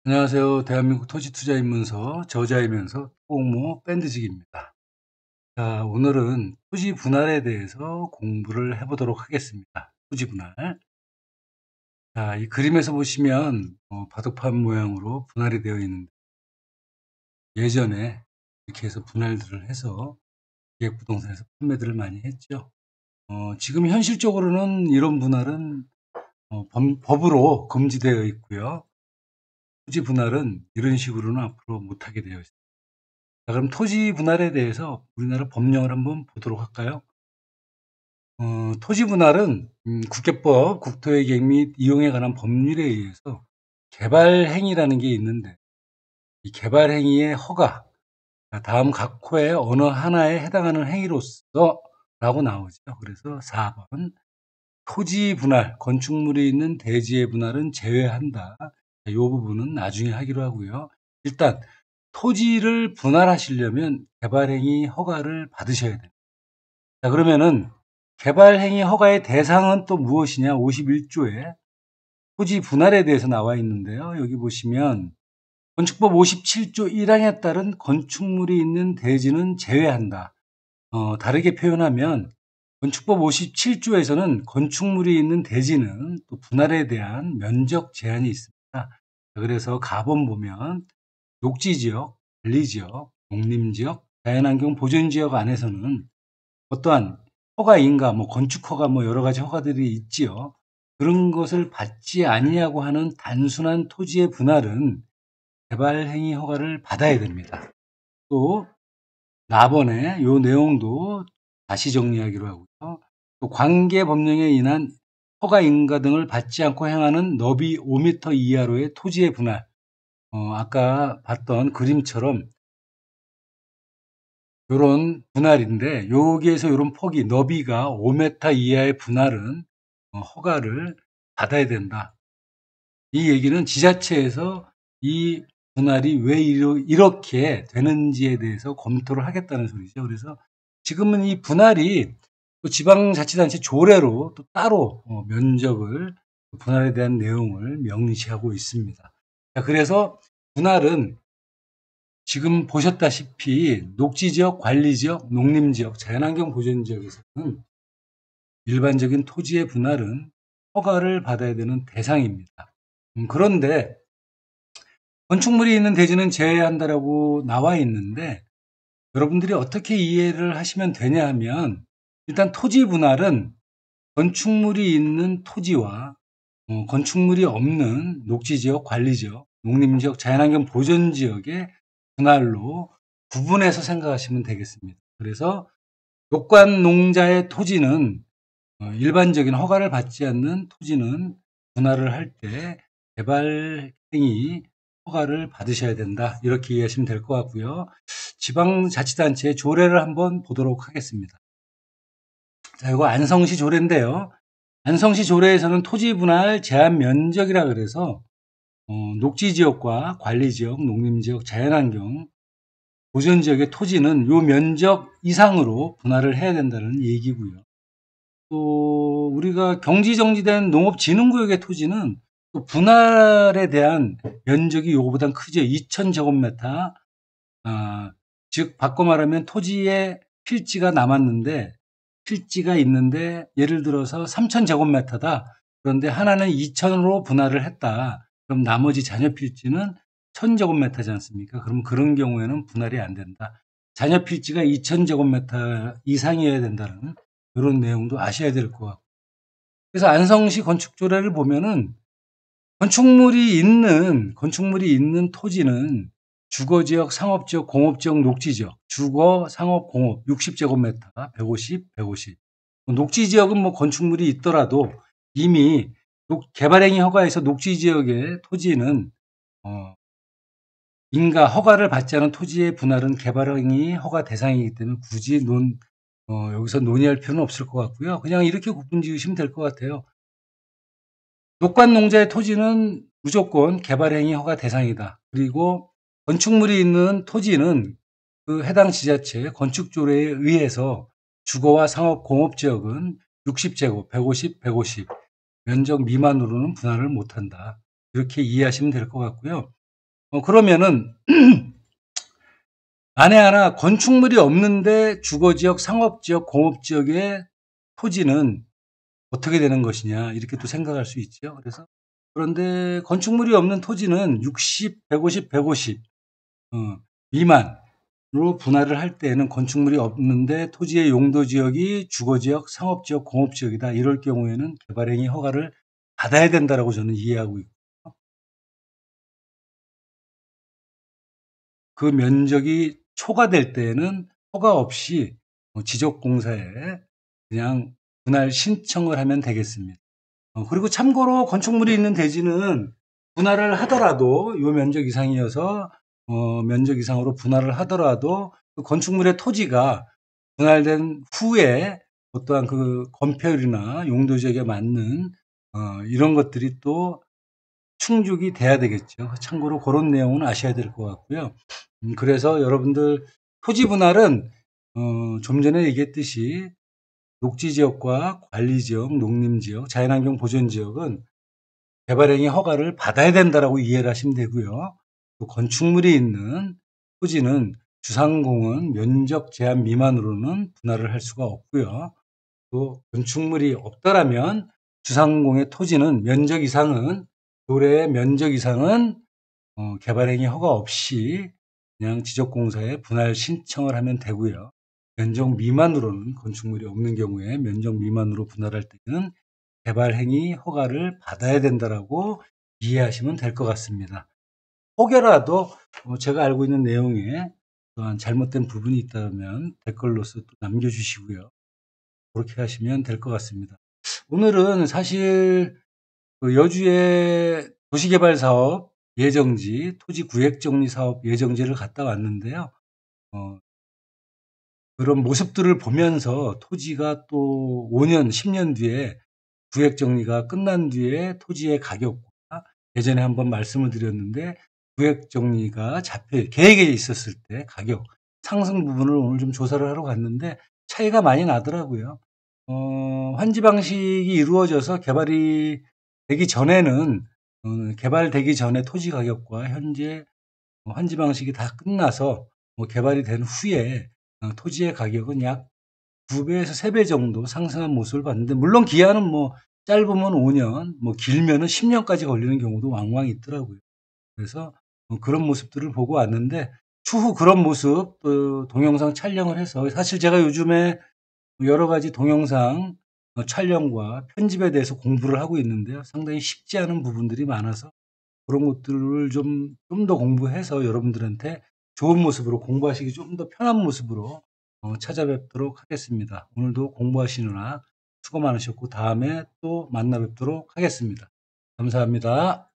안녕하세요. 대한민국 토지투자입문서 저자이면서 토공모 밴드직입니다. 자, 오늘은 토지 분할에 대해서 공부를 해보도록 하겠습니다. 토지 분할. 자, 이 그림에서 보시면 바둑판 모양으로 분할이 되어 있는데 예전에 이렇게 해서 분할들을 해서 기획부동산에서 판매들을 많이 했죠. 지금 현실적으로는 이런 분할은 법으로 금지되어 있고요. 토지 분할은 이런 식으로는 앞으로 못하게 되어 있습니다. 자, 그럼 토지 분할에 대해서 우리나라 법령을 한번 보도록 할까요? 토지 분할은 국계법, 국토의 계획 및 이용에 관한 법률에 의해서 개발 행위라는 게 있는데 이 개발 행위의 허가, 다음 각 호의 어느 하나에 해당하는 행위로서 라고 나오죠. 그래서 4번 토지 분할, 건축물이 있는 대지의 분할은 제외한다. 이 부분은 나중에 하기로 하고요. 일단 토지를 분할하시려면 개발행위 허가를 받으셔야 돼요. 자, 그러면은 개발행위 허가의 대상은 또 무엇이냐? 51조에 토지 분할에 대해서 나와 있는데요. 여기 보시면 건축법 57조 1항에 따른 건축물이 있는 대지는 제외한다. 다르게 표현하면 건축법 57조에서는 건축물이 있는 대지는 또 분할에 대한 면적 제한이 있습니다. 그래서 가본 보면 녹지지역, 관리지역, 농림지역, 자연환경 보존지역 안에서는 어떠한 허가 인가, 건축허가 여러 가지 허가들이 있지요. 그런 것을 받지 아니하고 하는 단순한 토지의 분할은 개발행위 허가를 받아야 됩니다. 또 나번에 요 내용도 다시 정리하기로 하고요. 또 관계법령에 인한 허가 인가 등을 받지 않고 행하는 너비 5m 이하로의 토지의 분할, 아까 봤던 그림처럼 요런 분할인데 여기에서 요런 폭이 너비가 5m 이하의 분할은 허가를 받아야 된다. 이 얘기는 지자체에서 이 분할이 왜 이렇게 되는지에 대해서 검토를 하겠다는 소리죠. 그래서 지금은 이 분할이 또 지방자치단체 조례로 또 따로 면적을 분할에 대한 내용을 명시하고 있습니다. 자, 그래서 분할은 지금 보셨다시피 녹지지역, 관리지역, 농림지역, 자연환경 보존지역에서는 일반적인 토지의 분할은 허가를 받아야 되는 대상입니다. 그런데 건축물이 있는 대지는 제외한다라고 나와 있는데 여러분들이 어떻게 이해를 하시면 되냐 하면 일단 토지 분할은 건축물이 있는 토지와 건축물이 없는 녹지지역, 관리지역, 농림지역, 자연환경 보존지역의 분할로 구분해서 생각하시면 되겠습니다. 그래서 녹관농자의 토지는 일반적인 허가를 받지 않는 토지는 분할을 할 때 개발행위 허가를 받으셔야 된다. 이렇게 이해하시면 될 것 같고요. 지방자치단체의 조례를 한번 보도록 하겠습니다. 자, 이거 안성시 조례인데요. 안성시 조례에서는 토지 분할 제한 면적이라 그래서 녹지지역과 관리지역, 농림지역, 자연환경 보존지역의 토지는 요 면적 이상으로 분할을 해야 된다는 얘기고요. 또 우리가 경지정지된 농업진흥구역의 토지는 또 분할에 대한 면적이 요거보단 크죠. 2000제곱미터. 즉 바꿔 말하면 토지에 필지가 남았는데 필지가 있는데 예를 들어서 3000제곱미터다. 그런데 하나는 2000으로 분할을 했다. 그럼 나머지 잔여 필지는 1000제곱미터지 않습니까? 그럼 그런 경우에는 분할이 안 된다. 잔여 필지가 2000제곱미터 이상이어야 된다는 이런 내용도 아셔야 될 것 같고. 그래서 안성시 건축조례를 보면은 건축물이 있는 토지는 주거지역, 상업지역, 공업지역, 녹지지역, 주거, 상업, 공업 60제곱미터, 150, 150. 녹지지역은 건축물이 있더라도 이미 개발행위 허가에서 녹지지역의 토지는 인가 허가를 받지 않은 토지의 분할은 개발행위 허가 대상이기 때문에 굳이 여기서 논의할 필요는 없을 것 같고요. 그냥 이렇게 구분 지으시면 될 것 같아요. 녹관농자의 토지는 무조건 개발행위 허가 대상이다. 그리고 건축물이 있는 토지는 그 해당 지자체 건축조례에 의해서 주거와 상업 공업지역은 60제곱, 150, 150 면적 미만으로는 분할을 못한다. 이렇게 이해하시면 될 것 같고요. 그러면은 만에 하나 건축물이 없는데 주거지역, 상업지역, 공업지역의 토지는 어떻게 되는 것이냐 이렇게 또 생각할 수 있죠. 그래서 그런데 건축물이 없는 토지는 60, 150, 150 미만으로 분할을 할 때에는 건축물이 없는데 토지의 용도 지역이 주거지역, 상업지역, 공업지역이다. 이럴 경우에는 개발행위 허가를 받아야 된다라고 저는 이해하고 있고 그 면적이 초과될 때에는 허가 없이 지적공사에 그냥 분할 신청을 하면 되겠습니다. 그리고 참고로 건축물이 있는 대지는 분할을 하더라도 요 면적 이상이어서 면적 이상으로 분할을 하더라도 그 건축물의 토지가 분할된 후에 어떠한 그 건폐율이나 용도 지역에 맞는 이런 것들이 또 충족이 돼야 되겠죠. 참고로 그런 내용은 아셔야 될 것 같고요. 그래서 여러분들 토지 분할은 좀 전에 얘기했듯이 녹지지역과 관리지역, 농림지역, 자연환경 보전지역은 개발행위 허가를 받아야 된다라고 이해를 하시면 되고요. 또 건축물이 있는 토지는 주상공은 면적 제한 미만으로는 분할을 할 수가 없고요. 또 건축물이 없더라면 주상공의 토지는 면적 이상은 도래의 면적 이상은 개발행위 허가 없이 그냥 지적공사에 분할 신청을 하면 되고요. 면적 미만으로는 건축물이 없는 경우에 면적 미만으로 분할할 때는 개발행위 허가를 받아야 된다라고 이해하시면 될 것 같습니다. 혹여라도 제가 알고 있는 내용에 또한 잘못된 부분이 있다면 댓글로서 또 남겨주시고요. 그렇게 하시면 될 것 같습니다. 오늘은 사실 그 여주의 도시개발 사업 예정지, 토지 구획 정리 사업 예정지를 갔다 왔는데요. 그런 모습들을 보면서 토지가 또 5년, 10년 뒤에 구획 정리가 끝난 뒤에 토지의 가격과 예전에 한번 말씀을 드렸는데 구획 정리가 계획에 있었을 때 가격 상승 부분을 오늘 좀 조사를 하러 갔는데 차이가 많이 나더라고요. 환지 방식이 이루어져서 개발이 되기 전에는 개발되기 전에 토지 가격과 현재 환지 방식이 다 끝나서 개발이 된 후에 토지의 가격은 약 2배에서 3배 정도 상승한 모습을 봤는데 물론 기한은 뭐 짧으면 5년, 뭐 길면은 10년까지 걸리는 경우도 왕왕 있더라고요. 그래서 그런 모습들을 보고 왔는데 추후 그런 모습 동영상 촬영을 해서 사실 제가 요즘에 여러 가지 동영상 촬영과 편집에 대해서 공부를 하고 있는데요. 상당히 쉽지 않은 부분들이 많아서 그런 것들을 좀 더 공부해서 여러분들한테 좋은 모습으로 공부하시기 좀 더 편한 모습으로 찾아뵙도록 하겠습니다. 오늘도 공부하시느라 수고 많으셨고 다음에 또 만나 뵙도록 하겠습니다. 감사합니다.